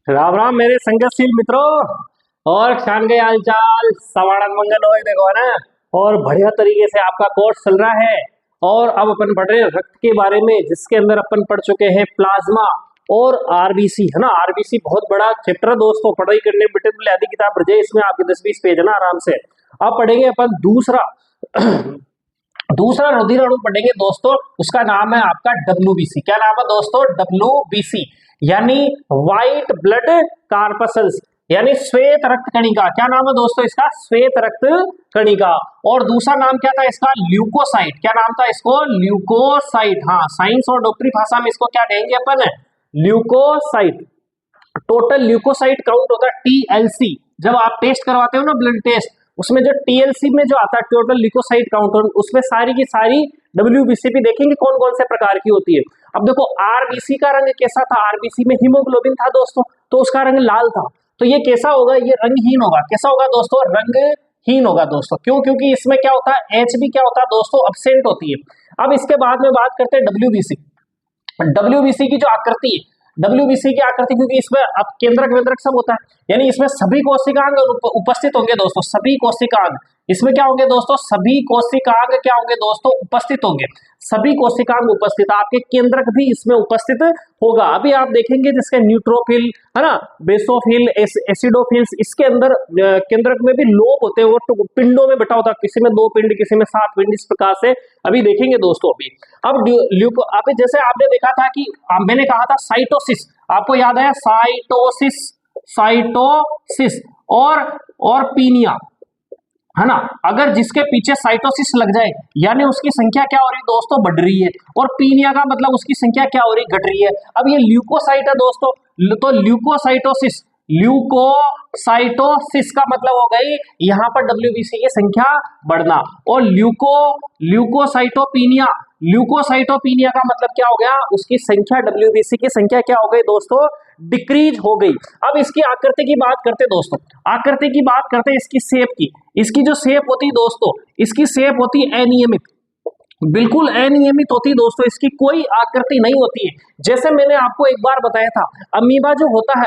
राम राम मेरे संगतशील मित्रों। और शान के हाल चाल सवाणन मंगल हो देखो है ना। और बढ़िया तरीके से आपका कोर्स चल रहा है। और अब अपन पढ़ रहे हैं रक्त के बारे में, जिसके अंदर अपन पढ़ चुके हैं प्लाज्मा और आरबीसी, है ना। आरबीसी बहुत बड़ा चैप्टर है दोस्तों, पढ़ाई करने बेटे बोले आधी किताब रह जाए इसमें, आपके 10-20 पेज है ना आराम से। अब पढ़ेंगे अपन दूसरा दूसरा रुधिर अणु पढ़ेंगे दोस्तों, उसका नाम है आपका डब्ल्यूबीसी। क्या नाम है दोस्तों? डब्ल्यूबीसी, यानी व्हाइट ब्लड कार्पसल्स, यानी श्वेत रक्त कणिका। क्या नाम है दोस्तों इसका? श्वेत रक्त कणिका। और दूसरा नाम क्या था इसका? ल्यूकोसाइट। क्या नाम था इसको? ल्यूकोसाइट। हाँ, साइंस और डॉक्टरी भाषा में इसको क्या कहेंगे अपन? ल्यूकोसाइट। टोटल ल्यूकोसाइट काउंट होता है टीएलसी। जब आप टेस्ट करवाते हो ना, ब्लड टेस्ट, उसमें जो टीएलसी में जो आता है टोटल ल्यूकोसाइट काउंट, उसमें सारी की सारी डब्ल्यूबीसी भी देखेंगे कौन कौन से प्रकार की होती है। अब देखो आरबीसी का रंग कैसा था? आरबीसी में हीमोग्लोबिन था दोस्तों, तो उसका रंग लाल था। तो ये कैसा होगा? ये रंगहीन होगा। कैसा होगा दोस्तों? रंगहीन होगा दोस्तों। क्यों? क्योंकि इसमें क्या होता है? एच भी क्या होता है दोस्तों? अब्सेंट होती है। अब इसके बाद में बात करते हैं डब्ल्यूबीसी। डब्ल्यूबीसी की जो आकृति है, डब्ल्यूबीसी की आकृति, क्योंकि इसमें अब केंद्रक वेंद्रक सब होता है, यानी इसमें सभी कोशिकांग उपस्थित होंगे दोस्तों। सभी कोशिकांग इसमें क्या होंगे दोस्तों? सभी कोशिकांग क्या होंगे दोस्तों? उपस्थित होंगे। सभी कोशिकांग उपस्थित, आपके केंद्रक भी इसमें उपस्थित होगा। अभी आप देखेंगे जिसके न्यूट्रोफिल, है ना, बेसोफिल, एसिडोफिल्स, इसके अंदर केंद्रक में भी लोब होते हैं, वो पिंडों में बटा होता है, किसी में 2 पिंड, किसी में 7 पिंड, इस प्रकार से अभी देखेंगे दोस्तों। अब जैसे आपने देखा था कि मैंने कहा था साइटोसिस, आपको याद है? साइटोसिस, साइटोसिस और पीनिया, है ना। अगर जिसके पीछे साइटोसिस लग जाए, यानी उसकी संख्या क्या हो रही है दोस्तों? बढ़ रही है। और पीनिया का मतलब उसकी संख्या क्या हो रही है? घट रही है। अब ये ल्यूकोसाइट है दोस्तों, तो ल्यूकोसाइटोसिस, ल्यूकोसाइटोसिस का मतलब हो गई यहां पर डब्ल्यूबीसी की संख्या बढ़ना। और ल्यूकोसाइटोपीनिया, ल्यूकोसाइटोपीनिया का मतलब क्या हो गया? उसकी संख्या, डब्ल्यूबीसी की संख्या क्या हो गई दोस्तों? डिक्रीज हो गई। अब इसकी आकृति की बात करते दोस्तों, आकृति की बात करते इसकी शेप की। इसकी जो शेप होती है दोस्तों, इसकी शेप होती है अनियमित, बिल्कुल अनियमित होती है दोस्तों, इसकी कोई आकृति नहीं होती है। जैसे मैंने आपको एक बार बताया था, अमीबा जो होता है,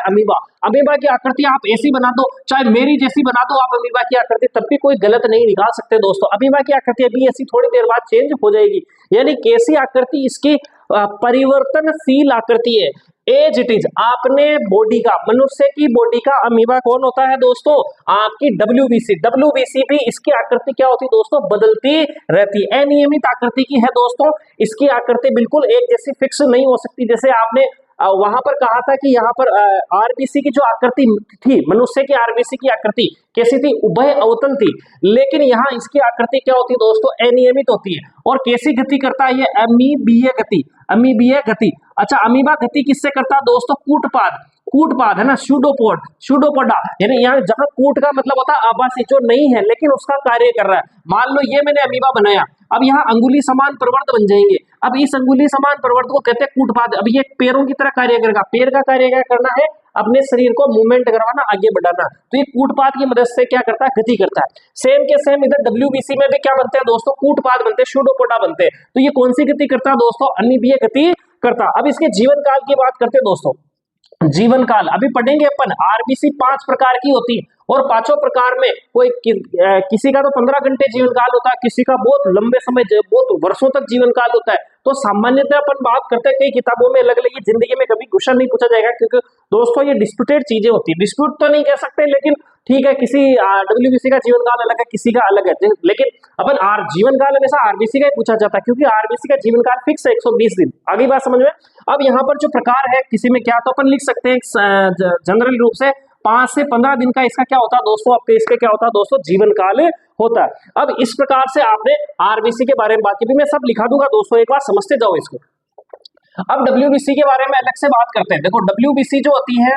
अमीबा की आकृति आप ऐसी बना दो, चाहे मेरी जैसी बना दो आप अमीबा की आकृति, तब भी कोई गलत नहीं निकाल सकते दोस्तों। अमीबा की आकृति अभी ऐसी थोड़ी देर बाद चेंज हो जाएगी। यानी कैसी आकृति? इसकी परिवर्तनशील आकृति है। एज इट इज, आपने बॉडी का, मनुष्य की बॉडी का अमीबा कौन होता है दोस्तों? आपकी डब्ल्यूबीसी। डब्ल्यूबीसी भी इसकी आकृति क्या होती है दोस्तों? बदलती रहती है, अनियमित आकृति की है दोस्तों। इसकी आकृति बिल्कुल एक जैसी फिक्स नहीं हो सकती। जैसे आपने वहां पर कहा था कि यहाँ पर आरबीसी की जो आकृति थी, मनुष्य की आरबीसी की आकृति कैसी थी? उभय अवतल थी। लेकिन यहाँ इसकी आकृति क्या होती है दोस्तों? अनियमित होती है। और कैसी गति करता है ये? अमीबीय गति, अमीबीय गति। अच्छा, अमीबा गति किससे करता है दोस्तों? कूटपाद, कूटपाद, है ना, सूडोपोड, सूडोपोडा, यानी यहाँ जहां कूट का मतलब होता है आभासी, जो नहीं है लेकिन उसका कार्य कर रहा है। मान लो ये मैंने अमीबा बनाया, अब यहाँ अंगुली समान प्रवर्त बन जाएंगे। अब इस अंगुली समान प्रवर्त को कहते हैं कूटपाद। अब ये पैरों की तरह कार्य करेगा। पैर का कार्य क्या करना है? अपने शरीर को मूवमेंट करवाना, आगे बढ़ाना। तो ये कूटपाद की मदद से क्या करता है? गति करता है। सेम के सेम इधर डब्ल्यूबीसी में भी क्या बनते हैं दोस्तों? कूटपाद बनते हैं, सूडोपोडा बनते हैं। तो ये कौन सी गति करता है दोस्तों? अमीबीय गति करता। अब इसके जीवन काल की बात करते हैं दोस्तों। जीवन काल अभी पढ़ेंगे अपन। आरबीसी 5 प्रकार की होती है, और 5 प्रकार में कोई किसी का तो 15 घंटे जीवन काल होता है, किसी का बहुत लंबे समय, बहुत वर्षों तक जीवन काल होता है। तो सामान्यतः अपन बात करते हैं, कई किताबों में अलग अलग, जिंदगी में कभी क्वेश्चन नहीं पूछा जाएगा, क्योंकि दोस्तों ये डिस्प्यूटेड चीजें होती है। डिस्प्यूट तो नहीं कह सकते, लेकिन ठीक है, किसी डब्ल्यूबीसी का जीवन काल अलग है, किसी का अलग है, लेकिन अपन जीवन काल हमेशा आरबीसी का ही पूछा जाता है, क्योंकि आरबीसी का जीवन काल फिक्स है 120 दिन। आगे बात समझ में। अब यहाँ पर जो प्रकार है किसी में क्या, तो अपन लिख सकते हैं जनरल रूप से 5 से 15 दिन का इसका क्या होता है दोस्तों? आपके इसके क्या होता है दोस्तों? जीवन काल होता है। अब इस प्रकार से आपने आरबीसी के बारे में बात की, भी मैं सब लिखा दूंगा दोस्तों, एक बार समझते जाओ इसको। अब डब्ल्यूबीसी के बारे में अलग से बात करते हैं। देखो डब्ल्यूबीसी जो होती है,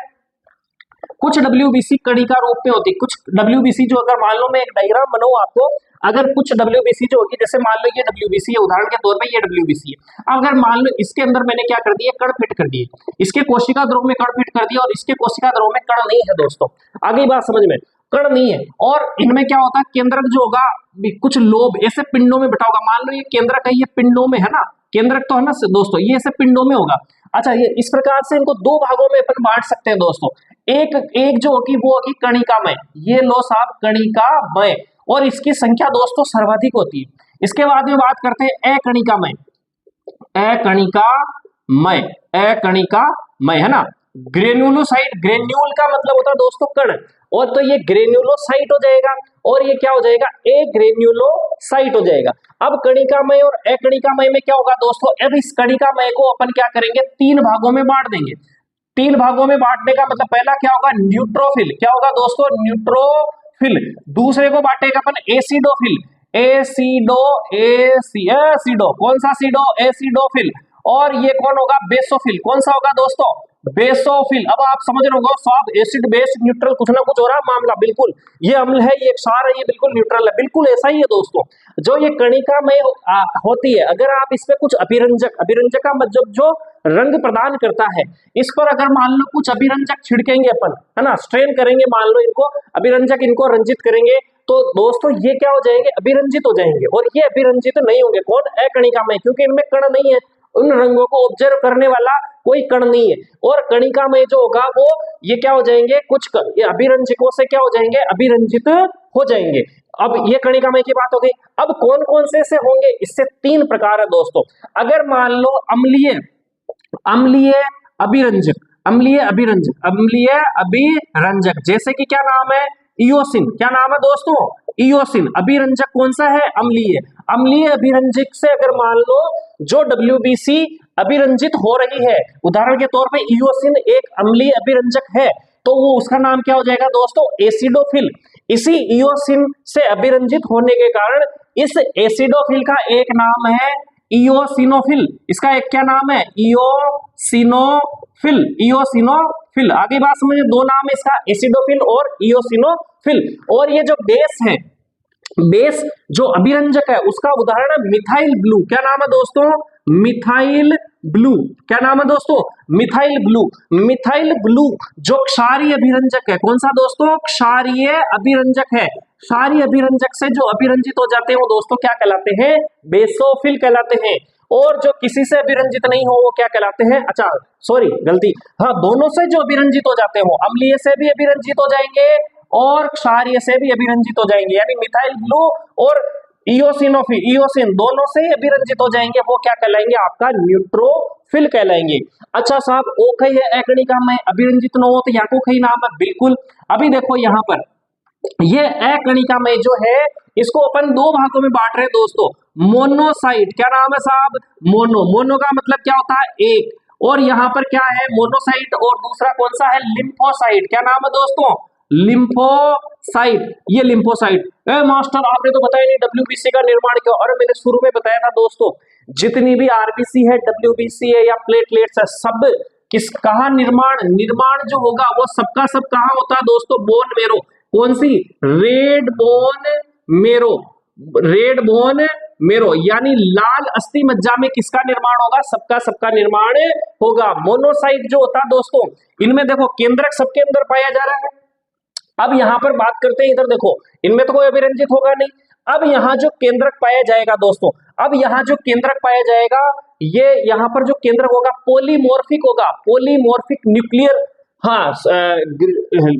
कुछ डब्ल्यूबीसी कणिका रूप में होती है, कुछ डब्ल्यूबीसी जो, अगर मान लो मैं एक डायग्राम बनाऊं आपको, अगर कुछ डब्ल्यूबीसी जो होगी, जैसे मान लो ये डब्ल्यूबीसी है, उदाहरण के तौर पे ये डब्ल्यूबीसी है। अगर मान लो इसके अंदर मैंने क्या कर दिया? कण फिट कर दिए, इसके कोशिका द्रव में कण फिट कर दिया, और इसके कोशिका द्रव में कण नहीं है दोस्तों। आगे बात समझ में। कण नहीं है। और इनमें क्या होता है, केंद्रक जो होगा कुछ लोब ऐसे पिंडों में बैठा होगा। मान लो ये केंद्रक है, ये पिंडों में है ना, केंद्रक तो है ना दोस्तों, ये ऐसे पिंडों में होगा। अच्छा, ये इस प्रकार से इनको दो भागों में अपन बांट सकते हैं दोस्तों। एक जो होगी वो होगी कणिकामय, ये लो साहब कणिकामय, और इसकी संख्या दोस्तों सर्वाधिक होती है। इसके बाद में बात करते हैं अकणिकामय। अकणिकामय, अकणिकामय है ना। ग्रेन्युलोसाइट, ग्रेन्यूल का मतलब होता है दोस्तों कण, और तो ये ग्रेन्युलोसाइट हो जाएगा, और ये क्या हो जाएगा, ए ग्रेन्युलोसाइट हो जाएगा। अब कणिकामय और अकणिकामय में क्या होगा दोस्तों, अब इस कणिकामय को अपन क्या करेंगे, तीन भागों में बांट देंगे। तीन भागों में बांटने का मतलब पहला क्या होगा, न्यूट्रोफिल, क्या होगा दोस्तों, न्यूट्रोफिल। दूसरे को बांटेगा अपन एसिडोफिल, एसिडो, कौन सा सीडो, एसिडोफिल। और ये कौन होगा, बेसोफिल, कौन सा होगा दोस्तों, बेसोफिल। अब आप समझ रहे होंगे साहब एसिड बेस न्यूट्रल कुछ ना कुछ हो रहा है मामला, बिल्कुल ये अम्ल है, ये क्षार है, ये बिल्कुल न्यूट्रल है, बिल्कुल ऐसा ही है दोस्तों। जो ये कणिका में होती है, अगर आप इसमें कुछ अभिरंजक, अभिरंजक का मतलब जो रंग प्रदान करता है, इस पर अगर मान लो कुछ अभिरंजक छिड़केंगे अपन, है ना, स्ट्रेन करेंगे, मान लो इनको अभिरंजक, इनको रंजित करेंगे, तो दोस्तों ये क्या हो जाएंगे, अभिरंजित हो जाएंगे। और ये अभिरंजित नहीं होंगे, कौन, अकणिका में, क्योंकि इनमें कण नहीं है, उन रंगों को ऑब्जर्व करने वाला कोई कण नहीं है। और कणिका में जो होगा वो ये क्या हो जाएंगे, कुछ ये अभिरंजकों से क्या हो जाएंगे, अभिरंजित हो जाएंगे। अब ये कणिका में की बात हो गई। अब कौन कौन से होंगे, इससे तीन प्रकार है दोस्तों। अगर मान लो अम्लीय, अम्लीय अभिरंजक, अम्लीय अभिरंजक, अम्लीय अभिरंजक, जैसे कि क्या नाम है, इयोसिन, क्या नाम है दोस्तों, इयोसिन। अभिरंजक कौन सा है, अम्लीय। अम्लीय अभिरंजक से अगर मान लो जो WBC अभिरंजित हो रही है, उदाहरण के तौर पे इयोसिन एक अम्लीय अभिरंजक है, तो वो उसका नाम क्या हो जाएगा दोस्तों, एसिडोफिल। इसी इयोसिन से अभिरंजित होने के कारण इस एसिडोफिल का एक नाम है इयोसिनोफिल। इसका एक क्या नाम है, इयोसिनोफिल, इयोसिनोफिल। आगे बात समझिए, दो नाम है इसका, एसिडोफिल और इयोसिनोफिल। और ये जो बेस है, बेस जो अभिरंजक है, उसका उदाहरण है मिथाइल ब्लू। क्या नाम है दोस्तों, मिथाइल ब्लू। क्या नाम है दोस्तों, मिथाइल ब्लू। मिथाइल ब्लू जो क्षारीय अभिरंजक है, कौन सा दोस्तों, क्षारीय अभिरंजक है। क्षारीय अभिरंजक से जो अभिरंजित हो जाते हैं वो दोस्तों क्या कहलाते हैं, बेसोफिल कहलाते हैं। और जो किसी से अभिरंजित नहीं हो वो क्या कहलाते हैं, अच्छा सॉरी गलती, हाँ, दोनों से जो अभिरंजित हो जाते हो, अम्लीय से भी अभिरंजित हो जाएंगे और क्षारीय से भी अभिरंजित हो जाएंगे, यानी मिथाइल ब्लू और इयोसिनोफिल, इयोसिन दोनों से अभिरंजित हो जाएंगे, वो क्या कहलाएंगे, आपका न्यूट्रोफिल कहलाएंगे। अच्छा साहब, ओके है अकणिका में अभिरंजित न हो तो या को कई नाम है, बिल्कुल। अभी देखो यहाँ पर ये अकणिका में जो है, इसको अपन दो भागों में बांट रहे हैं दोस्तों। मोनोसाइट, क्या नाम है साहब, मोनो। मोनो का मतलब क्या होता है, एक, और यहाँ पर क्या है, मोनोसाइट, और दूसरा कौन सा है, लिम्फोसाइट। क्या नाम है दोस्तों, लिम्फोसाइट। ये लिम्फोसाइट, मास्टर आपने तो बताया नहीं WBC का निर्माण क्यों, और मैंने शुरू में बताया था दोस्तों, जितनी भी RBC है, WBC है या प्लेटलेट्स है, सब किस कहा निर्माण, निर्माण जो होगा वो सबका सब कहाँ होता है दोस्तों, बोन मेरो। कौन सी, red bone marrow, red bone marrow, यानी लाल अस्थि मज्जा में किसका निर्माण होगा, सबका सबका निर्माण होगा। मोनोसाइट जो होता है दोस्तों, इनमें देखो केंद्रक सबके अंदर पाया जा रहा है। अब यहां पर बात करते हैं, इधर देखो, इनमें तो कोई अभिरंजित होगा नहीं। अब यहाँ जो केंद्रक पाया जाएगा दोस्तों, अब यहाँ जो केंद्रक पाया जाएगा, ये यहाँ पर जो केंद्रक होगा पॉलीमॉर्फिक होगा, पॉलीमॉर्फिक न्यूक्लियर, हाँ,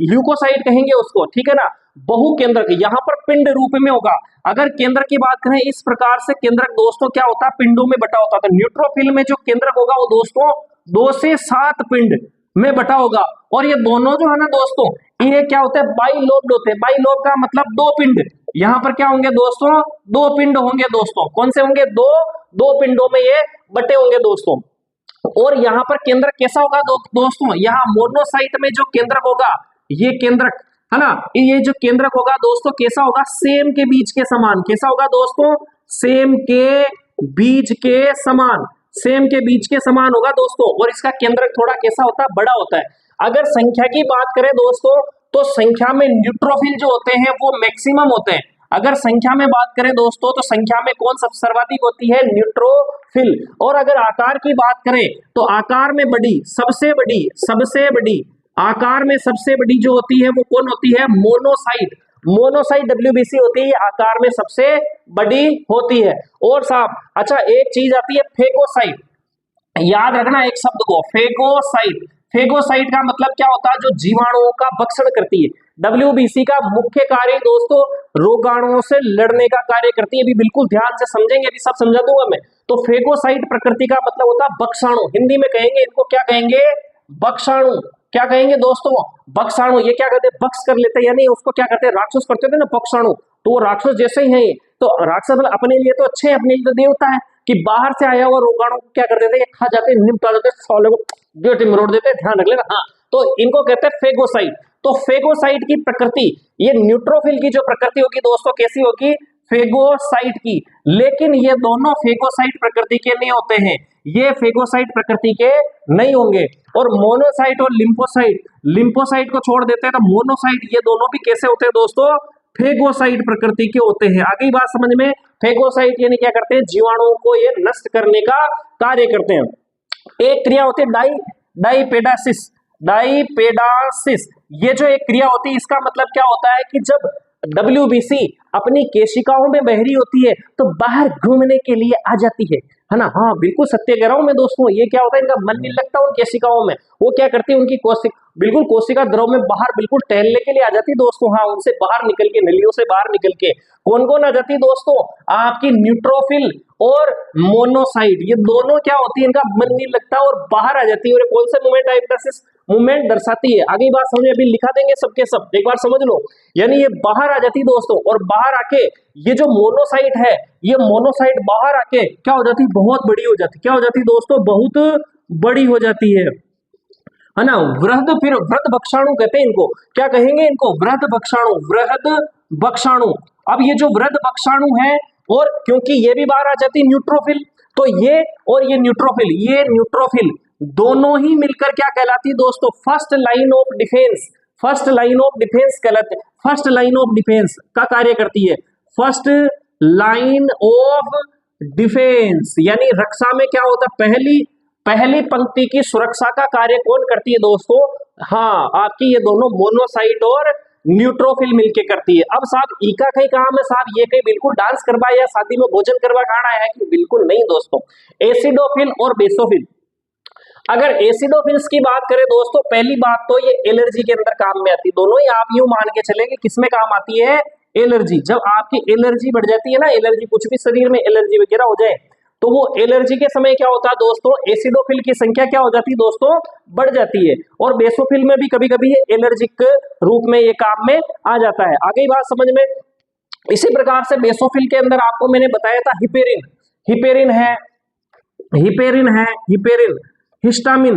ल्यूकोसाइट कहेंगे उसको, ठीक है ना, बहुकेंद्रक, यहाँ पर पिंड रूप में होगा। अगर केंद्र की बात करें, इस प्रकार से केंद्रक दोस्तों क्या होता है, पिंडों में बटा होता है। तो न्यूट्रोफिल में जो केंद्रक होगा वो दोस्तों 2 से 7 पिंड में बटा होगा। और ये दोनों जो है ना दोस्तों, ये क्या होते हैं, बाइलोब्ड होते हैं। बाइलोब का मतलब 2 पिंड, यहाँ पर क्या होंगे दोस्तों, 2 पिंड होंगे दोस्तों। कौन से होंगे, दो पिंडों में ये बटे होंगे दोस्तों। और यहाँ पर केंद्रक कैसा होगा दोस्तों, यहाँ मोनोसाइट में जो केंद्रक होगा, ये केंद्रक है ना, ये जो केंद्रक होगा दोस्तों कैसा होगा, सेम के बीज के समान। कैसा होगा दोस्तों, सेम के बीज के समान, सेम के बीज के समान होगा दोस्तों। और इसका केंद्रक थोड़ा कैसा होता है, बड़ा होता है। अगर संख्या की बात करें दोस्तों, तो संख्या में न्यूट्रोफिल जो होते हैं वो मैक्सिमम होते हैं। अगर संख्या में बात करें दोस्तों, तो संख्या में कौन सबसे सर्वाधिक होती है, न्यूट्रोफिल। और अगर आकार की बात करें, तो आकार में बड़ी, सबसे बड़ी आकार में सबसे बड़ी जो होती है वो कौन होती है? मोनोसाइट। मोनोसाइट डब्ल्यूबीसी होती है, आकार में सबसे बड़ी होती है। और साहब अच्छा एक चीज आती है फेगोसाइट, याद रखना एक शब्द को, फेगोसाइट। फेगोसाइट का मतलब क्या होता है? जो जीवाणुओं का भक्षण करती है। डब्ल्यूबीसी का मुख्य कार्य दोस्तों रोगाणुओं से लड़ने का कार्य करती है। अभी बिल्कुल ध्यान से समझेंगे, अभी सब समझा दूंगा मैं। तो फेगोसाइट प्रकृति का मतलब होता है भक्षाणु, हिंदी में कहेंगे इनको क्या कहेंगे? भक्षाणु। क्या कहेंगे दोस्तों? भक्षाणु। ये क्या करते हैं? भक्ष कर लेते हैं, यानी उसको क्या करते हैं? राक्षस करते थे ना भक्षाणु, तो वो राक्षस जैसे ही है ये। तो राक्षस मतलब अपने लिए तो अच्छे हैं, अपने लिए तो देवता है, कि बाहर से आया हुआ रोगाणु को क्या कर देते हैं? खा जाते हैं, निपटा देते हैं, साले को गेट मरोड़ देते हैं, ध्यान रख लेना। हाँ, तो इनको कहते हैं फेगोसाइट। तो फेगोसाइट की प्रकृति, ये न्यूट्रोफिल की जो प्रकृति होगी दोस्तों कैसी होगी? फेगोसाइट की। लेकिन ये दोनों फेगोसाइट प्रकृति के नहीं होते हैं, ये फेगोसाइट प्रकृति के नहीं होंगे। और मोनोसाइट और लिम्फोसाइट, लिम्फोसाइट को छोड़ देते हैं तो मोनोसाइट, ये दोनों भी कैसे होते हैं दोस्तों? फेगोसाइट प्रकृति के होते हैं। आगे बात समझ में? फेगोसाइट यानी क्या करते हैं? जीवाणुओं को ये नष्ट करने का कार्य करते हैं। एक क्रिया होती है डाइपेडासिस। डाइपेडासिस ये जो एक क्रिया होती है, इसका मतलब क्या होता है कि जब डब्ल्यूबीसी अपनी केशिकाओं में बहरी होती है तो बाहर घूमने के लिए आ जाती है ना? हाँ बिल्कुल सत्य कह रहा हूं मैं दोस्तों। ये क्या होता है? इनका मन नहीं लगता उन केशिकाओं में, वो क्या करती है? उनकी बिल्कुल कोशिका द्रव में बाहर बिल्कुल टहलने के लिए आ जाती है दोस्तों। हाँ, उनसे बाहर निकल के, नलियों से बाहर निकल के कौन कौन आ जाती है दोस्तों? आपकी न्यूट्रोफिल और मोनोसाइट, ये दोनों क्या होती है? इनका मन नहीं लगता और बाहर आ जाती है। और कौन सा मूवमेंट डायपेटासिस मूवमेंट दर्शाती है? आगे बात समझ, अभी लिखा देंगे सबके सब, एक बार समझ लो। यानी ये बाहर आ जाती है दोस्तों, और बाहर आके ये जो मोनोसाइट है, ये मोनोसाइट बाहर आके क्या हो जाती है? बहुत बड़ी हो जाती है। क्या हो जाती है दोस्तों? बहुत बड़ी हो जाती है ना? वृहद, फिर वृहद भक्षाणु कहते हैं इनको। क्या कहेंगे इनको? वृहद भक्षाणु। वृहद भक्षाणु। अब ये जो वृहद भक्षाणु है, और क्योंकि ये भी बाहर आ जाती है न्यूट्रोफिल, तो ये और ये न्यूट्रोफिल दोनों ही मिलकर क्या कहलाती है दोस्तों? First line of defence. First line of defence कहलाते हैं। फर्स्ट लाइन ऑफ डिफेंस का कार्य करती है। फर्स्ट लाइन ऑफ डिफेंस यानी रक्षा में क्या होता है? पहली पंक्ति की सुरक्षा का कार्य कौन करती है दोस्तों? हाँ, आपकी ये दोनों मोनोसाइट और न्यूट्रोफिल मिलके करती है। अब साहब ईका कहीं कहा में साहब, ये कहीं बिल्कुल डांस करवा या शादी में भोजन करवा खाना है कि? बिल्कुल नहीं दोस्तों। एसिडोफिल और बेसोफिल। अगर एसिडोफिल्स की बात करें दोस्तों, पहली बात तो ये एलर्जी के अंदर काम में आती है। दोनों ही आप यूं मान के चलेंगे किसमें काम आती है? एलर्जी। जब आपकी एलर्जी बढ़ जाती है ना, एलर्जी कुछ भी शरीर में एलर्जी वगैरह हो जाए, तो वो एलर्जी के समय क्या होता है दोस्तों? एसिडोफिल की संख्या क्या हो जाती है दोस्तों? बढ़ जाती है। और बेसोफिल में भी कभी कभी ये एलर्जिक रूप में ये काम में आ जाता है। आगे बात समझ में? इसी प्रकार से बेसोफिल के अंदर आपको मैंने बताया था हिपेरिन। हिपेरिन है, हिस्टामिन,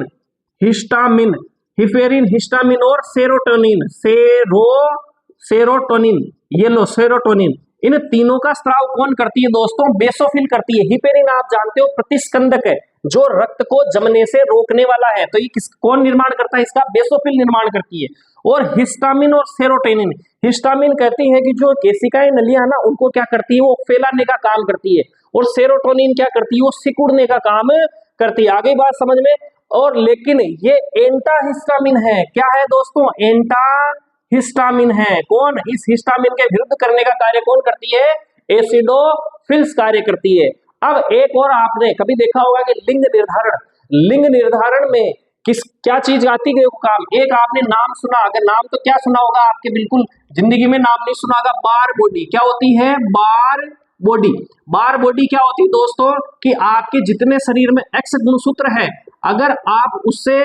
हिपेरिन, हिस्टामिन और सेरोटोनिन। ये लो सेरोटोनिन, इन तीनों का स्राव कौन करती है दोस्तों? बेसोफिल करती है। हिपेरिन आप जानते हो प्रतिस्कंदक है, जो रक्त को जमने से रोकने वाला है, तो ये कौन निर्माण करता है? इसका बेसोफिल निर्माण करती है। और हिस्टामिन और सेरोटोनिन, हिस्टामिन कहती है कि जो केशिकाएं नलियां ना, उनको क्या करती है? वो फैलाने का काम करती है। और सेरोटोनिन क्या करती है? वो सिकुड़ने का काम करती है। आगे बात समझ में? और लेकिन ये एंटाहिस्टामिन है। क्या है दोस्तों? एंटाहिस्टामिन है। कौन? इस हिस्टामिन के विरुद्ध करने का कार्य कौन करती है? एसिडोफिल्स कार्य करती है। अब एक और आपने कभी देखा होगा कि लिंग निर्धारण में क्या चीज आती है काम? एक आपने नाम सुना, अगर नाम तो क्या सुना होगा आपके, बिल्कुल जिंदगी में नाम नहीं सुना होगा, बार बॉडी। क्या होती है? बार बॉडी। बार बॉडी क्या होती है दोस्तों? कि आपके जितने शरीर में एक्स गुणसूत्र है, अगर आप उससे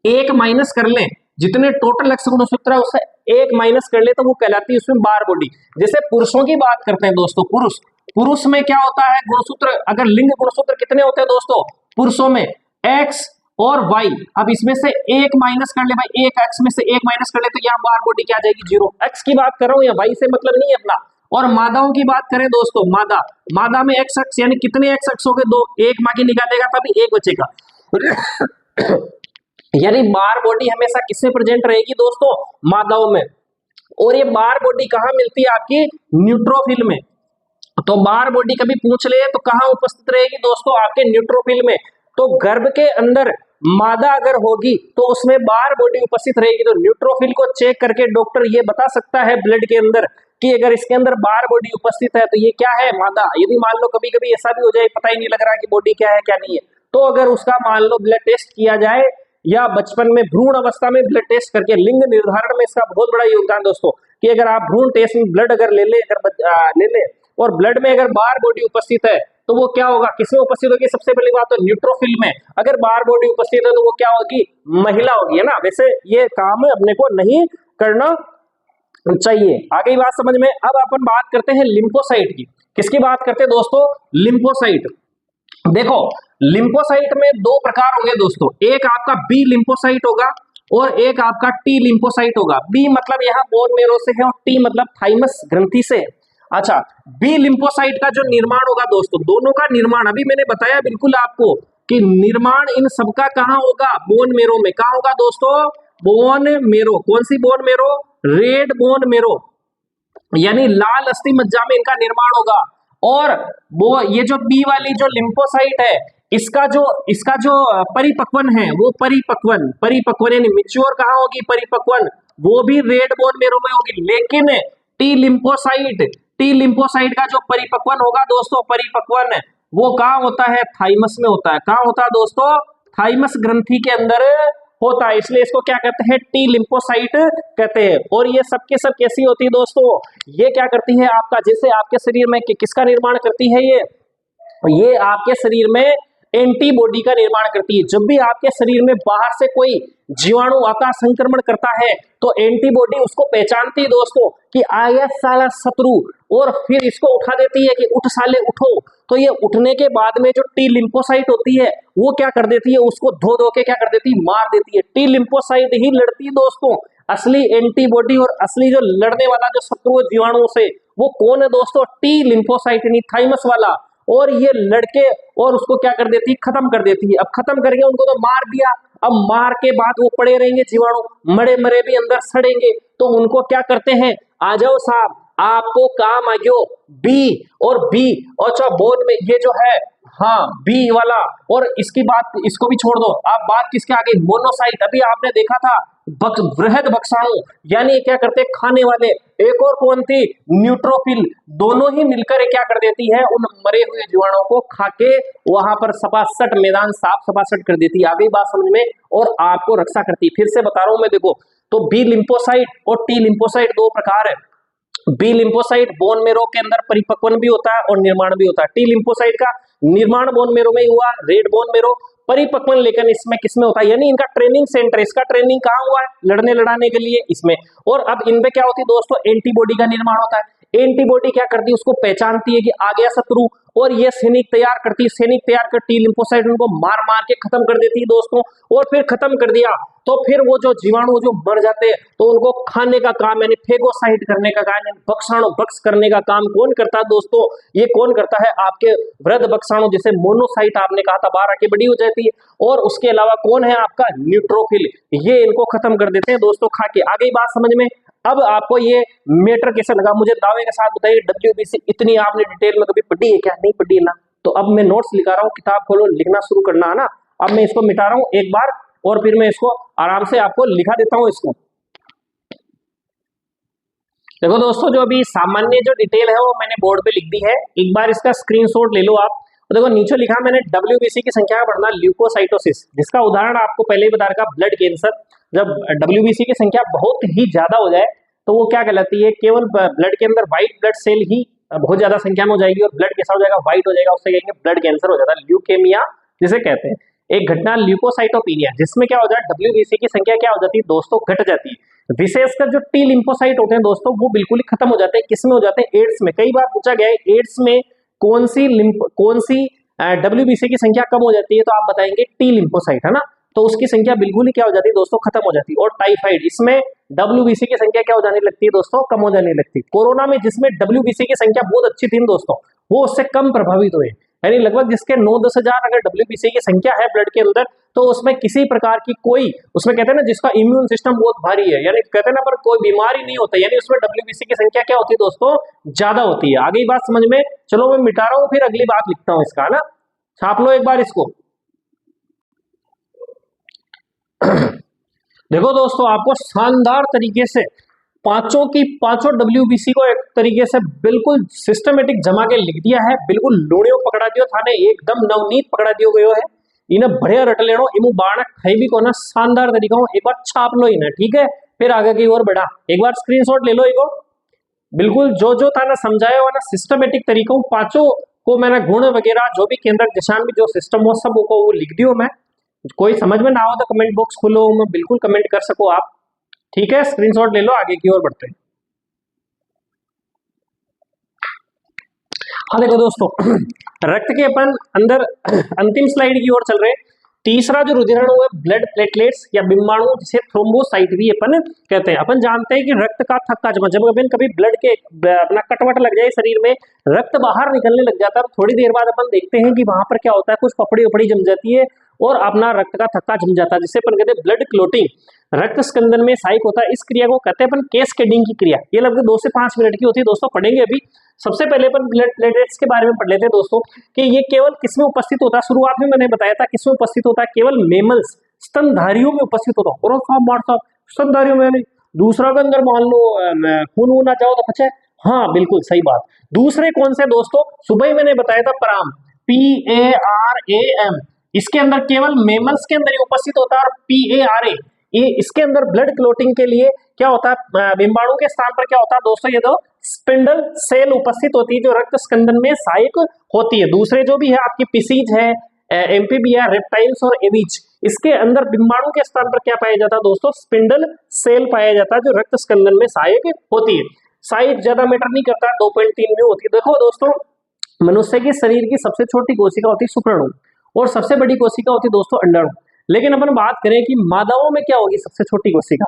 एक माइनस कर लें, जितने टोटल एक्स गुणसूत्र है उससे एक माइनस कर ले, तो वो कहलाती है उसमें बार बॉडी। जैसे पुरुषों की बात करते हैं दोस्तों, पुरुष में क्या होता है गुणसूत्र? अगर लिंग गुणसूत्र कितने होते हैं दोस्तों पुरुषों में? एक्स और वाई। अब इसमें से एक माइनस कर ले भाई, एक एक्स में से एक माइनस कर ले, तो यहाँ बार बॉडी क्या आ जाएगी? 0। एक्स की बात कर रहा हूँ, या वाई से मतलब नहीं है अपना। और मादाओं की बात करें दोस्तों, मादा में एक्स एक्स यानी कितने एक्स एक्स हो गए? 2। एक माँ की निकालेगा तभी एक बचेगा। यानी बार बॉडी हमेशा किससे प्रेजेंट रहेगी दोस्तों? मादाओं में। और ये बार बॉडी कहाँ मिलती है? आपकी न्यूट्रोफिल में। तो बार बॉडी कभी पूछ ले तो कहाँ उपस्थित रहेगी दोस्तों? आपके न्यूट्रोफिल में। तो गर्भ के अंदर मादा अगर होगी तो उसमें बार बॉडी उपस्थित रहेगी। तो न्यूट्रोफिल को चेक करके डॉक्टर ये बता सकता है ब्लड के अंदर कि अगर इसके अंदर बार बॉडी उपस्थित है तो ये क्या है, मादा। यदि मान लो कभी कभी ऐसा भी हो जाए पता ही नहीं लग रहा कि बॉडी क्या है क्या नहीं है, तो अगर उसका मान लो ब्लड टेस्ट किया जाए या बचपन में भ्रूण अवस्था में ब्लड टेस्ट करके, लिंग निर्धारण में इसका बहुत बड़ा योगदान दोस्तों, कि अगर आप भ्रूण टेस्ट में ब्लड अगर ले ले और ब्लड में अगर बार बॉडी उपस्थित है तो वो क्या होगा, किसमें उपस्थित होगी, सबसे पहली बात तो न्यूट्रोफिल में। अगर बार बॉडी उपस्थित है तो वो क्या होगी, महिला होगी, है ना। वैसे ये काम अपने को नहीं करना चाहिए। आगे बात समझ में। अब अपन बात करते हैं लिम्फोसाइट की। किसकी बात करते हैं दोस्तों, लिम्फोसाइट। देखो लिम्फोसाइट में दो प्रकार होंगे दोस्तों, एक आपका बी लिम्फोसाइट होगा और एक आपका टी लिम्फोसाइट होगा। बी मतलब यहाँ बोन मेरो से है और टी मतलब थाइमस ग्रंथि से। अच्छा, बी लिम्फोसाइट का जो निर्माण होगा दोस्तों, दोनों का निर्माण अभी मैंने बताया बिल्कुल आपको कि निर्माण इन सबका कहाँ होगा, बोन मेरो में। कहाँ होगा दोस्तों, बोन मेरो। कौन सी bone marrow, red bone marrow, यानी लाल अस्थि मज्जा में इनका निर्माण होगा। और वो ये जो बी वाली जो लिम्फोसाइट है, इसका जो परिपक्वन है वो परिपक्वन यानी मिच्योर कहाँ होगी, परिपक्वन, वो भी रेड बोन मेरो में होगी। लेकिन टी लिम्फोसाइट का जो परिपक्वन होगा दोस्तों, परिपक्वन वो कहाँ होता है, थाइमस में होता है। कहाँ होता है दोस्तों, थाइमस ग्रंथि के अंदर होता है, इसलिए इसको क्या कहते हैं, टी लिम्फोसाइट कहते हैं। और ये सबके सब कैसी होती है दोस्तों, ये क्या करती है आपका, जैसे आपके शरीर में किसका निर्माण करती है, ये आपके शरीर में एंटीबॉडी का निर्माण करती है। जब भी आपके शरीर में बाहर से कोई जीवाणु आता, संक्रमण करता है, तो एंटीबॉडी उसको पहचानती है दोस्तों कि आया साला शत्रु, और फिर इसको उठा देती है कि उठ साले उठो। तो ये उठने के बाद में जो टी लिम्फोसाइट होती है वो क्या कर देती है, उसको धो धो के क्या कर देती है, मार देती है। टी लिम्फोसाइट ही लड़ती है दोस्तों, असली एंटीबॉडी और असली जो लड़ने वाला जो शत्रु जीवाणु से, वो कौन है दोस्तों, टी लिम्फोसाइट यानी थाइमस वाला। और ये लड़के और उसको क्या कर देती है, खत्म कर देती है। अब खत्म करके उनको तो मार दिया, अब मार के बाद वो पड़े रहेंगे जीवाणु, मरे मरे भी अंदर सड़ेंगे। तो उनको क्या करते हैं, आ जाओ साहब आपको काम आ गयो बी, और बी अच्छा बोन में ये जो है, हाँ बी वाला, और इसकी बात इसको भी छोड़ दो, आप बात किसके आ गई, मोनोसाइट। अभी आपने देखा था वृहद भक्षाणु, यानी क्या करते खाने वाले। एक और कौन थी, न्यूट्रोफिल। दोनों ही मिलकर क्या कर देती है, उन मरे हुए जीवाणुओं को खा के वहां पर सपासट मैदान साफ सपासट कर देती है। आ गई बात समझ में, और आपको रक्षा करती है। फिर से बता रहा हूं मैं, देखो तो बी लिम्फोसाइट और टी लिम्फोसाइट दो प्रकार है। बी लिम्फोसाइट बोन मेरो के अंदर परिपक्वन भी होता है और निर्माण भी होता है। टी लिम्फोसाइट का निर्माण बोन मेरो में ही हुआ, रेड बोन मेरो परिपक्वन, लेकिन इसमें किसमें होता है, यानी इनका ट्रेनिंग सेंटर, इसका ट्रेनिंग कहाँ हुआ है, लड़ने लड़ाने के लिए इसमें। और अब इनमें क्या होती है दोस्तों, एंटीबॉडी का निर्माण होता है। एंटीबॉडी क्या करती है, उसको पहचानती है कि आ गया शत्रु, और ये सैनिक तैयार करती है। सैनिक तैयार करती है, लिम्फोसाइट उनको मार मार के खत्म कर देती है दोस्तों। और फिर खत्म कर दिया तो फिर वो जो जीवाणु जो मर जाते हैं तो उनको खाने का काम यानी फेगोसाइट करने का काम, भक्षाणु भक्ष करने का काम कौन करता है दोस्तों, ये कौन करता है, आपके वृहद भक्षाणु, जैसे मोनोसाइट आपने कहा था बाहर आके बड़ी हो जाती है। और उसके अलावा कौन है आपका, न्यूट्रोफिल, ये इनको खत्म कर देते हैं दोस्तों खा के। आ गई बात समझ में। अब आपको ये मैटर कैसा लगा, मुझे दावे के साथ बताइए। WBC इतनी आपने डिटेल में कभी पढ़ी है क्या, नहीं पढ़ी है ना। तो अब मैं नोट्स लिखा रहा हूँ, किताब खोलो, लिखना शुरू करना है ना। अब मैं इसको मिटा रहा हूँ एक बार, और फिर मैं इसको आराम से आपको लिखा देता हूँ इसको। देखो दोस्तों, जो अभी सामान्य जो डिटेल है वो मैंने बोर्ड पे लिख दी है, एक बार इसका स्क्रीनशॉट ले लो आप। तो देखो नीचे लिखा मैंने, WBC की संख्या का बढ़ना, ल्यूकोसाइटोसिस, जिसका उदाहरण आपको पहले ही बता रखा, ब्लड कैंसर। जब WBC की संख्या बहुत ही ज्यादा हो जाए तो वो क्या कहलाती है, केवल ब्लड के अंदर व्हाइट ब्लड सेल ही बहुत ज्यादा संख्या में हो जाएगी और ब्लड कैसा हो जाएगा, व्हाइट हो जाएगा, उससे कहेंगे ब्लड कैंसर हो जाता है, ल्यूकेमिया जिसे कहते हैं। एक घटना ल्यूकोसाइटोपिनिया, जिसमें क्या हो जाए, WBC की संख्या क्या हो जाती है दोस्तों, घट जाती है। विशेषकर जो टी लिम्फोसाइट होते हैं दोस्तों, वो बिल्कुल ही खत्म हो जाते हैं। किसमें हो जाते हैं, एड्स में। कई बार पूछा गया है एड्स में कौन सी WBC की संख्या कम हो जाती है, तो आप बताएंगे टी लिम्फोसाइट, है ना। तो उसकी संख्या बिल्कुल ही क्या हो जाती है दोस्तों, खत्म हो जाती है। और टाइफाइड, इसमें WBC की संख्या क्या हो जाने लगती है दोस्तों, कम हो जाने लगती है। कोरोना में जिसमें WBC की संख्या बहुत अच्छी थी दोस्तों, वो उससे कम प्रभावित हुए, यानी लगभग जिसके 9-10 हजार अगर WBC की संख्या है ब्लड के अंदर, तो उसमें किसी प्रकार की कोई, उसमें कहते हैं ना जिसका इम्यून सिस्टम बहुत भारी है, यानी कहते हैं ना पर कोई बीमारी नहीं होता, यानी उसमें WBC की संख्या क्या होती है दोस्तों, ज्यादा होती है। आगे बात समझ में। चलो मैं मिटा रहा हूं, फिर अगली बात लिखता हूं इसका, ना छाप लो एक बार इसको। देखो दोस्तों, आपको शानदार तरीके से पांचों की पांचों WBC को एक तरीके से बिल्कुल सिस्टमेटिक जमा के लिख दिया है। बिल्कुल लोड़ियों पकड़ा दियो थाने, एकदम नवनीत पकड़ा दियो गयो है। इन्हें बढ़िया रट लेनो, इमु बाणक खाई भी कोना शानदार तरीका हो, एक बार छाप लो इन्हें, ठीक है। फिर आगे की ओर बढ़ा, एक बार स्क्रीनशॉट ले लो इको। बिल्कुल जो जो था ना समझाया हुआ ना सिस्टमेटिक तरीकों, पांचों को मैंने गुण वगैरह जो भी केंद्र दिशा में जो सिस्टम हो सब को वो लिख दियो मैं। कोई समझ में ना हो तो कमेंट बॉक्स खोलो, मैं बिल्कुल कमेंट कर सको आप, ठीक है। स्क्रीनशॉट ले लो, आगे की ओर बढ़ते हैं। हाँ देखो दोस्तों, रक्त के अपन अंदर अंतिम स्लाइड की ओर चल रहे हैं। तीसरा जो रुधिराणु है ब्लड प्लेटलेट्स या बिम्बाणु, जिसे थ्रोम्बोसाइट भी अपन कहते हैं। अपन जानते हैं कि रक्त का थक्का जमा, जब कभी ब्लड के अपना कटवट लग जाए शरीर में, रक्त बाहर निकलने लग जाता है, थोड़ी देर बाद अपन देखते हैं कि वहां पर क्या होता है, कुछ पपड़ी उपड़ी जम जाती है और अपना रक्त का थक्का जम जाता है, जिससे अपन कहते हैं ब्लड क्लोटिंग। रक्त स्कंदन में सहायक होता है। इस क्रिया को कहते हैं अपन कैस्केडिंग की क्रिया। ये लगभग 2 से 5 मिनट की होती है दोस्तों, पढ़ेंगे अभी। सबसे पहले अपन ब्लड प्लेटलेट्स के बारे में पढ़ लेते हैं दोस्तों, कि ये केवल किसमें उपस्थित होता है। शुरुआत में मैंने बताया था किसमें उपस्थित होता है, केवल मेमल्स स्तनधारियों में उपस्थित होता है। और स्तनधारियों में नहीं, दूसरा के अंदर मान लो खून वून ना जाओ तो बचे। हाँ बिल्कुल सही बात। दूसरे कौन से दोस्तों, सुबह ही मैंने बताया था पराम, PARAM, इसके अंदर केवल मेमल्स के अंदर ही उपस्थित होता है। और PARA, ये इसके अंदर ब्लड क्लोटिंग के लिए क्या होता है, बिम्बाणु के स्थान पर क्या होता है दोस्तों, ये दो स्पिंडल सेल उपस्थित होती है जो रक्त स्कंदन में सहायक होती है। दूसरे जो भी है आपकी पिसीज है, एम्फीबिया, रेप्टाइल्स और एविज, इसके अंदर बिम्बाणु के स्थान पर क्या पाया जाता है दोस्तों, स्पिंडल सेल पाया जाता है जो रक्त स्कंदन में सहायक होती है। साइज ज्यादा मैटर नहीं करता, 2.3 में होती है। देखो दोस्तों, मनुष्य के शरीर की सबसे छोटी कोशिका होती है शुक्राणु और सबसे बड़ी कोशिका होती है दोस्तों अंडाणु। लेकिन अपन बात करें कि मादाओं में क्या होगी, सबसे छोटी कोशिका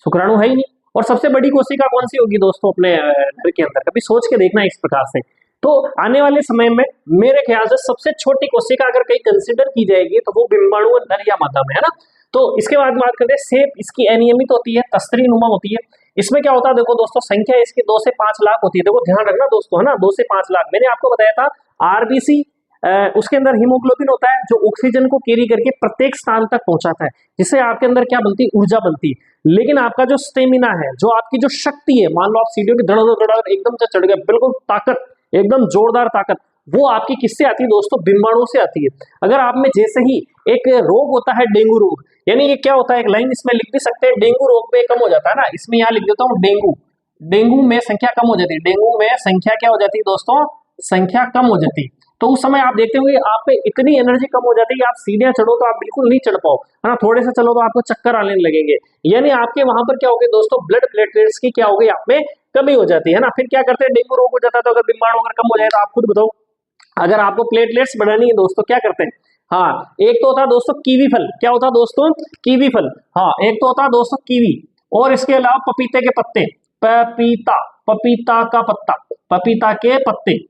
शुक्राणु है ही नहीं, और सबसे बड़ी कोशिका कौन सी होगी दोस्तों अपने घर के अंदर। कभी सोच के देखना इस प्रकार से। तो आने वाले समय में मेरे ख्याल से सबसे छोटी कोशिका अगर कहीं कंसिडर की जाएगी तो वो बिम्बाणु नर या मादा में है ना। तो इसके बाद बात करते हैं, शेप इसकी अनियमित होती है, तस्तरी नुमा होती है। इसमें क्या होता है देखो दोस्तों, संख्या इसकी 2 से 5 लाख होती है। देखो ध्यान रखना दोस्तों, है ना, 2 से 5 लाख। मैंने आपको बताया था आरबीसी, उसके अंदर हीमोग्लोबिन होता है जो ऑक्सीजन को कैरी करके प्रत्येक स्थान तक पहुंचाता है, जिससे आपके अंदर क्या बनती है, ऊर्जा बनती है। लेकिन आपका जो स्टेमिना है, जो आपकी जो शक्ति है, मान लो आप सीढ़ियों की धड़ एकदम से चढ़ गए, बिल्कुल ताकत, एकदम जोरदार ताकत, वो आपकी किससे आती है दोस्तों, बिम्बाणु से आती है। अगर आप में जैसे ही एक रोग होता है डेंगू रोग, यानी ये क्या होता है, एक लाइन इसमें लिख भी सकते हैं, डेंगू रोग में कम हो जाता है ना, इसमें यहाँ लिख देता हूँ डेंगू, डेंगू में संख्या कम हो जाती है। डेंगू में संख्या क्या हो जाती है दोस्तों, संख्या कम हो जाती है। तो उस समय आप देखते होंगे आप में इतनी एनर्जी कम हो जाती है कि आप सीढ़ियां चढ़ो तो आप बिल्कुल नहीं चढ़ पाओ, है ना, थोड़े से चलो तो आपको चक्कर आने लगेंगे। यानी आपके वहां पर क्या हो गया दोस्तों, ब्लड प्लेटलेट्स की क्या हो गई, आप में कमी हो जाती है ना। फिर क्या करते हैं, डेंगू रोग हो जाता है। तो अगर बिम्बाणु अगर कम हो जाए तो आप खुद बताओ, अगर आपको प्लेटलेट्स बढ़ानी है दोस्तों क्या करते हैं। हाँ, एक तो होता है दोस्तों कीवी फल, क्या होता है दोस्तों, कीवी फल। हाँ, एक तो होता है दोस्तों कीवी, और इसके अलावा पपीते के पत्ते, पपीता, पपीता का पत्ता, पपीता के पत्ते।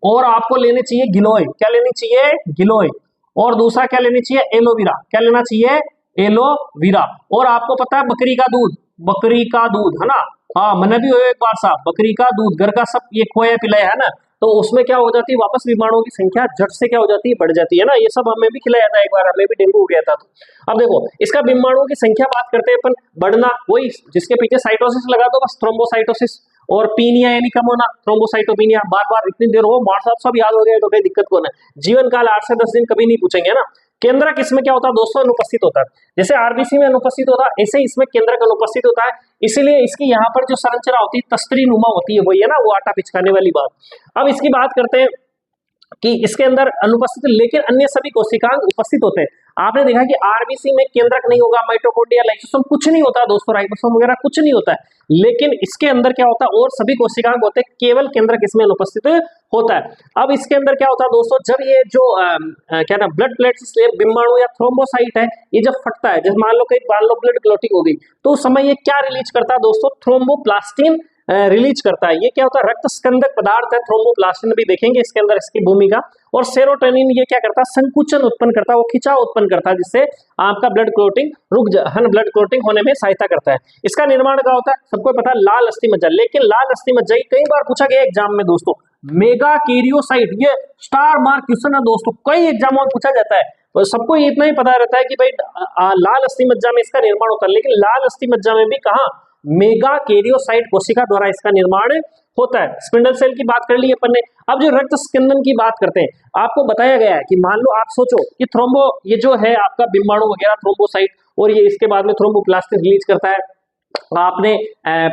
और आपको लेने चाहिए गिलोय, क्या लेनी चाहिए, गिलोय। और दूसरा क्या लेनी चाहिए, एलोवेरा, क्या लेना चाहिए, एलोवेरा। और आपको पता है बकरी का दूध, बकरी का दूध, है ना। हाँ, मैंने भी एक बार साहब बकरी का दूध घर का सब ये खोया पिलाया है ना, तो उसमें क्या हो जाती है, वापस बीमारियों की संख्या झट से क्या हो जाती है, बढ़ जाती है ना। ये सब हमें भी खिलाया था एक बार, हमें भी डेंगू हो गया था। तो अब देखो इसका बीमारियों की संख्या बात करते हैं अपन, बढ़ना, वही जिसके पीछे साइटोसिस लगा दो बस, थ्रोम्बोसाइटोसिस। और पीनिया यानी कम होना, थ्रोम्बोसाइटोपिनिया। बार बार इतनी देर हो मार साहब सब याद हो गए तो कोई दिक्कत कौन है। जीवन काल 8 से 10 दिन कभी नहीं पूछेंगे ना। केंद्रक इसमें क्या होता है दोस्तों, अनुपस्थित होता है। जैसे आरबीसी में अनुपस्थित होता है, ऐसे इसमें केंद्रक अनुपस्थित होता है। इसीलिए इसकी यहाँ पर जो संरचना होती है तस्तरी नुमा होती है, वही है ना, वो आटा पिचकाने वाली बात। अब इसकी बात करते हैं कि इसके अंदर अनुपस्थित, लेकिन अन्य सभी कोशिकांग उपस्थित होते हैं। आपने देखा कि आरबीसी में केंद्रक नहीं होगा, माइटोकॉन्ड्रिया, लाइसोसोम कुछ नहीं होता दोस्तों, राइबोसोम वगैरह कुछ नहीं होता है। लेकिन इसके अंदर क्या होता है, और सभी कोशिकांग होते हैं, केवल केंद्रक इसमें अनुपस्थित होता है। अब इसके अंदर क्या होता है दोस्तों, जब ये जो क्या ना ब्लड प्लेट्स बिम्बाणु या थ्रोम्बोसाइट है, ये जब फटता है, जब मान लो ब्लड क्लॉटिंग हो गई, तो उस समय ये क्या रिलीज करता है दोस्तों, थ्रोम्बोप्लास्टिन रिलीज करता है। ये क्या होता है, रक्त स्कंदक पदार्थ है, थ्रोम्बोप्लास्टिन भी देखेंगे इसके अंदर इसकी भूमिका। और सेरोटोनिन ये क्या करता है, संकुचन उत्पन्न करता है, वो खिंचाव उत्पन्न करता है, जिससे आपका ब्लड क्लोटिंग ब्लड क्लोटिंग होने में सहायता करता है। इसका निर्माण क्या होता है, सबको पता है, लाल अस्थि मज्जा। लेकिन लाल अस्थि मज्जा ही कई बार पूछा गया एग्जाम में दोस्तों, मेगा कैरियोसाइट, ये स्टार मार्क क्वेश्चन है दोस्तों, कई एग्जामों में पूछा जाता है। तो सबको इतना ही पता रहता है कि भाई लाल अस्थि मज्जा में इसका निर्माण होता है, लेकिन लाल अस्थि मज्जा में भी कहाँ, मेगा कैरियोसाइट कोशिका द्वारा इसका निर्माण होता है। स्पिंडल सेल की बात कर ली अपन ने। अब जो रक्त स्कंदन की बात करते हैं, आपको बताया गया है कि मान लो आप सोचो कि थ्रोम्बो, ये जो है आपका बिम्बाणु वगैरह थ्रोम्बोसाइट, और ये इसके बाद में थ्रोम्बोप्लास्टिन रिलीज करता है। आपने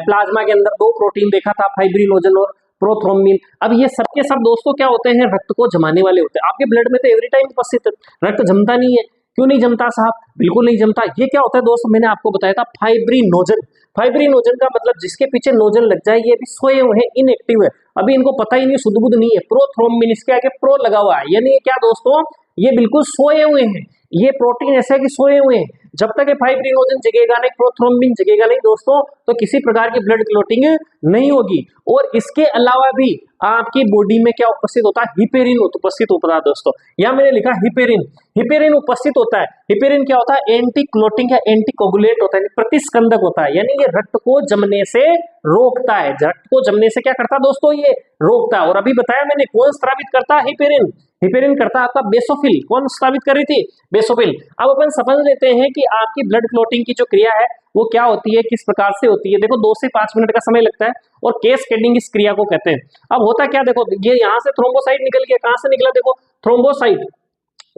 प्लाज्मा के अंदर दो प्रोटीन देखा था, फाइब्रिनोजन और प्रोथ्रोम्बिन। अब ये सबके सब दोस्तों क्या होते हैं, रक्त को जमाने वाले होते हैं। आपके ब्लड में तो एवरी टाइम उपस्थित है, रक्त जमता नहीं है। क्यों नहीं जमता साहब, बिल्कुल नहीं जमता। ये क्या होता है दोस्तों, मैंने आपको बताया था फाइब्रिनोजन। फाइब्रिनोजन का मतलब जिसके पीछे नोजन लग जाए, ये भी सोए हुए हैं, इनएक्टिव है, अभी इनको पता ही नहीं, सुध बुध नहीं है। प्रोथ्रोम्बिन, इसके आगे प्रो लगा हुआ है, यानी ये क्या दोस्तों, ये बिल्कुल सोए हुए हैं। ये प्रोटीन ऐसा है कि सोए हुए हैं। जब तक ये फाइब्रिनोजन जगेगा नहीं, प्रोथ्रोम्बिन जगेगा नहीं दोस्तों, तो किसी प्रकार की ब्लड क्लॉटिंग नहीं होगी। और इसके अलावा भी आपकी बॉडी में क्या उपस्थित होता है, हिपेरिन उपस्थित होता है दोस्तों। यहां मैंने लिखा हिपेरिन, हिपेरिन उपस्थित होता है। हिपेरिन क्या होता है, एंटी क्लॉटिंग या एंटी कोगुलेंट होता है, प्रतिस्कंदक होता है, यानी ये रक्त को जमने से रोकता है। रक्त को जमने से क्या करता है दोस्तों, ये रोकता है। और अभी बताया मैंने कौन स्रावित करता है, हिपेरिन। हिपेरिन करता है आपका बेसोफिल। कौन स्रावित कर रही थी, बेसोफिल। अब अपन समझ लेते हैं कि आपकी ब्लड क्लॉटिंग की जो क्रिया है वो क्या होती है, किस प्रकार से होती है। देखो 2 से 5 मिनट का समय लगता है, और कैस्केडिंग इस क्रिया को कहते हैं। अब होता क्या, देखो ये यहाँ से थ्रोम्बोसाइट निकल गया, कहां से निकला, देखो थ्रोम्बोसाइट,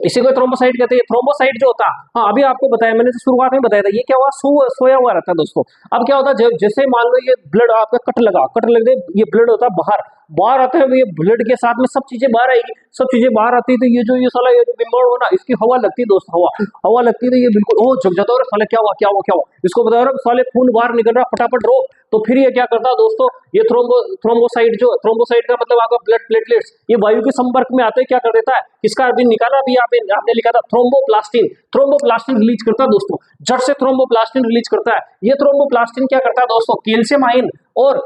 इसी को थ्रोम्बोसाइट कहते हैं। थ्रोम्बोसाइट जो होता है, हाँ अभी आपको बताया मैंने, शुरुआत में बताया था, ये क्या हुआ, सोया हुआ रहता है दोस्तों। अब क्या होता है, जैसे मान लो ये ब्लड आपका कट लग गए, ये ब्लड होता है बाहर आते हैं, ये ब्लड के साथ में सब चीजें बाहर आएगी, सब चीजें बाहर आती है। तो ये जो बिम्बाणु हो ना, इसकी हवा लगती है दोस्तों, हवा लगती है, तो ये बिल्कुल जग जाता है, साले क्या हुआ, इसको बता रहा साले खून बाहर निकल रहा, फटाफट रो। तो फिर ये क्या करता है दोस्तों, ये थ्रोम्बोसाइट का मतलब आपका ब्लड प्लेटलेट्स, ये वायु के संपर्क में आते हैं, क्या कर देता है, इसका अभी निकाला, अभी आपने लिखा था थ्रोम्बोप्लास्टिन रिलीज करता है दोस्तों। जड़ से थ्रोम्बोप्लास्टिन रिलीज करता है। ये थ्रोम्बोप्लास्टिन क्या करता है दोस्तों, कैल्शियम आयन और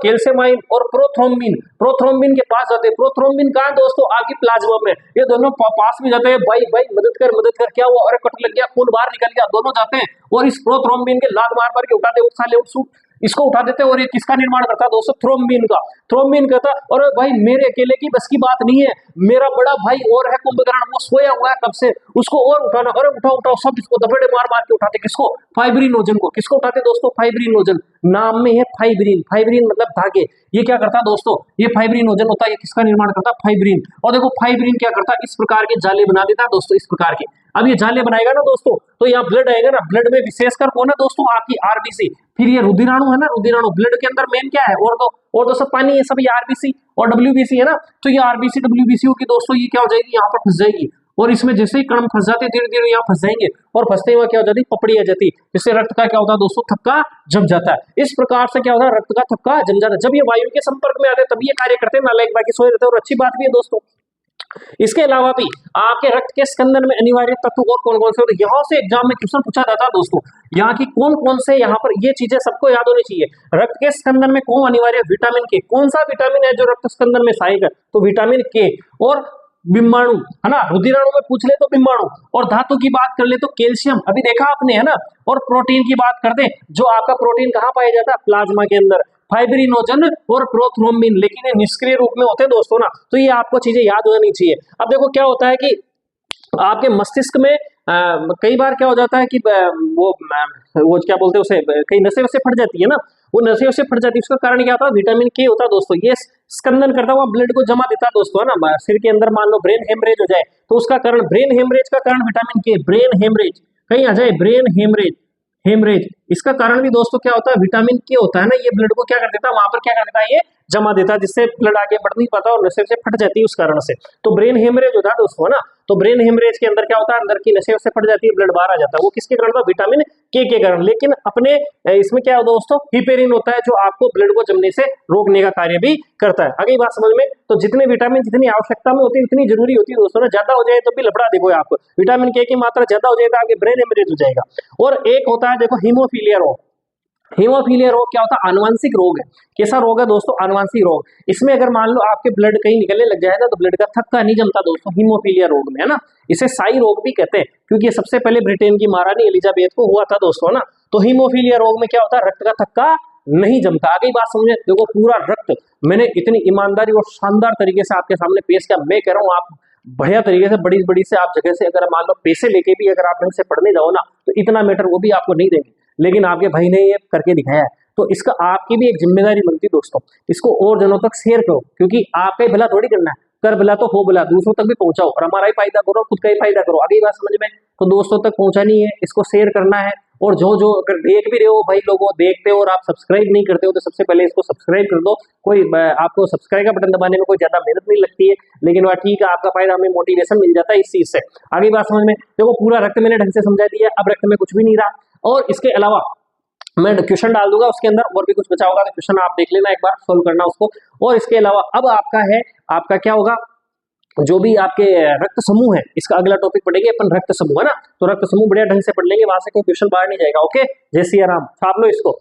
प्रोथ्रोम्बिन के पास जाते हैं। प्रोथ्रोम्बिन कहाँ दोस्तों, आगे प्लाज्मा में, ये दोनों पास में जाते हैं। भाई मदद कर, क्या हुआ, अरे कट लग गया, खून बाहर निकल गया, दोनों जाते हैं और इस प्रोथ्रोम्बिन के लात मार के उठाते, उठ साले उठ, इसको उठा देते हैं। और ये किसका निर्माण करता है दोस्तों, थ्रोम्बिन का था। और भाई मेरे अकेले की बस की बात नहीं है, मेरा बड़ा भाई और है कुंभकर्ण, वो सोया हुआ है कब से, उसको और उठाना, अरे उठाओ सब, इसको दबेड़े मार के उठाते, किसको, फाइब्रिनोजन को। किसको उठाते दोस्तों, फाइब्रिनोजन, नाम में है फाइब्रिन मतलब धागे। ये क्या करता है दोस्तों, ये फाइब्रिनोजन होता है, ये किसका निर्माण करता है, फाइब्रिन। और देखो फाइब्रिन क्या करता है, इस प्रकार के जाले बना देता है दोस्तों, इस प्रकार के। अब ये जाले बनाएगा ना दोस्तों, तो यहाँ ब्लड आएगा ना, ब्लड में विशेषकर कौन है दोस्तों, आपकी आरबीसी। फिर ये रुधिराणु है ना, रुधिराणु ब्लड के अंदर मेन क्या है, और तो सब पानी है, सब ये आरबीसी और डब्ल्यूबीसी है ना। तो ये आरबीसी डब्ल्यूबीसी होगी दोस्तों, ये क्या हो जाएगी, यहाँ पर फंस जाएगी। और इसमें जैसे ही कण फंस जाते, धीरे धीरे यहाँ फंस जाएंगे, और फंसते हुए क्या हो जाती, पपड़ी आ जाती, जिससे रक्त का क्या होता है दोस्तों, थक्का जम जाता है। इस प्रकार से क्या होता है, रक्त का थक्का जम जाता है। जब ये वायु के संपर्क में आते हैं तभी ये कार्य करते हैं, नालायक बाकी सोए रहते हैं। और अच्छी बात भी है दोस्तों, इसके अलावा भी आपके रक्त के स्कंदन में अनिवार्य तत्व और कौन कौन से होते हैं, यहाँ से एग्जाम में क्वेश्चन पूछा जाता है दोस्तों, यहाँ की कौन कौन से, यहाँ पर ये चीजें सबको याद होनी चाहिए। रक्त के स्कंदन में कौन अनिवार्य, विटामिन के। कौन सा विटामिन है जो रक्त स्कंदन में सहायक है, तो विटामिन के। और बिम्बाणु है ना, रुधिराणु में पूछ ले तो बिम्बाणु। और धातु की बात कर ले तो कैल्शियम, अभी देखा आपने है ना। और प्रोटीन की बात करते हैं, जो आपका प्रोटीन कहाँ पाया जाता है, प्लाज्मा के अंदर, फाइब्रिनोजन और प्रोथ्रोम्बिन। लेकिन ये निष्क्रिय रूप में होते हैं दोस्तों ना, तो ये आपको चीजें याद होनी चाहिए। अब देखो क्या होता है कि आपके मस्तिष्क में कई बार क्या हो जाता है कि वो क्या बोलते हैं उसे, कई नसें वसे फट जाती है ना, वो नसें वसे फट जाती है। उसका कारण क्या होता है, विटामिन के होता है दोस्तों। ये स्कंदन करता हुआ ब्लड को जमा देता है दोस्तों, है ना। सिर के अंदर मान लो ब्रेन हेमरेज हो जाए, तो उसका कारण, ब्रेन हेमरेज का कारण विटामिन के, ब्रेन हेमरेज कहीं आ जाए, ब्रेन हेमरेज इसका कारण भी दोस्तों क्या होता है, विटामिन के होता है ना। ये ब्लड को क्या कर देता है, वहां पर क्या कर देता है, ये जमा देता है, जिससे ब्लड आगे बढ़ नहीं पाता और नसें से फट जाती है उस कारण से। तो ब्रेन हेमरेज होता है दोस्तों, है ना। तो ब्रेन हेमरेज के अंदर क्या होता है, अंदर की नसें से फट जाती है, ब्लड बाहर आ जाता है, वो किसके कारण होता है, विटामिन के कारण। लेकिन अपने इसमें क्या होता है दोस्तों, हिपेरिन होता है, जो आपको ब्लड को जमने से रोकने का कार्य भी करता है। आगे बात समझ में, तो जितने विटामिन जितनी आवश्यकता में होती है उतनी जरूरी होती है दोस्तों ना। ज्यादा हो जाए तो भी लफड़ा, देखो आपको विटामिन के की मात्रा ज्यादा हो जाए तो आगे ब्रेन हेमरेज हो जाएगा। और एक होता है देखो हीमोफीलिया रोग। हीमोफीलिया रोग क्या होता है, आनुवंशिक रोग है। कैसा रोग है दोस्तों, आनुवंशिक रोग। इसमें अगर मान लो आपके ब्लड कहीं निकलने लग जाए ना, तो ब्लड का थक्का नहीं जमता दोस्तों, हीमोफीलिया रोग में, है ना। इसे साई रोग भी कहते हैं, क्योंकि ये सबसे पहले ब्रिटेन की महारानी एलिजाबेथ को हुआ था दोस्तों, ना। तो हीमोफीलिया रोग में क्या होता है, रक्त का थक्का नहीं जमता। आगे बात समझे, देखो पूरा रक्त मैंने इतनी ईमानदारी और शानदार तरीके से आपके सामने पेश किया। मैं कह रहा हूँ बढ़िया तरीके से बड़ी बड़ी से आप जगह से अगर मान लो पैसे लेके भी अगर आप ढंग से पढ़ने जाओ ना तो इतना मैटर वो भी आपको नहीं देंगे, लेकिन आपके भाई ने ये करके दिखाया है तो इसका आपकी भी एक जिम्मेदारी बनती है दोस्तों, इसको और जनों तक शेयर करो, क्योंकि आपका ही भला थोड़ी करना है, कर भला तो हो भला, दूसरों तक भी पहुंचाओ और हमारा ही फायदा करो, खुद का ही फायदा करो। आगे बात समझ में? तो दोस्तों तक पहुंचानी है, इसको शेयर करना है। और जो जो अगर देख भी रहे हो भाई लोगों, देखते हो और आप सब्सक्राइब नहीं करते हो तो सबसे पहले इसको सब्सक्राइब कर दो। कोई आपको सब्सक्राइब का बटन दबाने में कोई ज्यादा मेहनत नहीं लगती है, लेकिन वह ठीक है, आपका फायदा, हमें मोटिवेशन मिल जाता है इस चीज से। आगे बात समझ में? देखो पूरा रक्त मैंने ढंग से समझा दिया, अब रक्त में कुछ भी नहीं रहा। और इसके अलावा मैं क्वेश्चन डाल दूंगा उसके अंदर, और भी कुछ बचा होगा तो क्वेश्चन आप देख लेना, एक बार सोल्व करना उसको। और इसके अलावा अब आपका है, आपका क्या होगा, जो भी आपके रक्त समूह है, इसका अगला टॉपिक पढ़ेंगे अपन रक्त समूह, है ना। तो रक्त समूह बढ़िया ढंग से पढ़ लेंगे, वहां से कोई क्वेश्चन बाहर नहीं जाएगा। ओके, जय सिया राम, छाप लो इसको।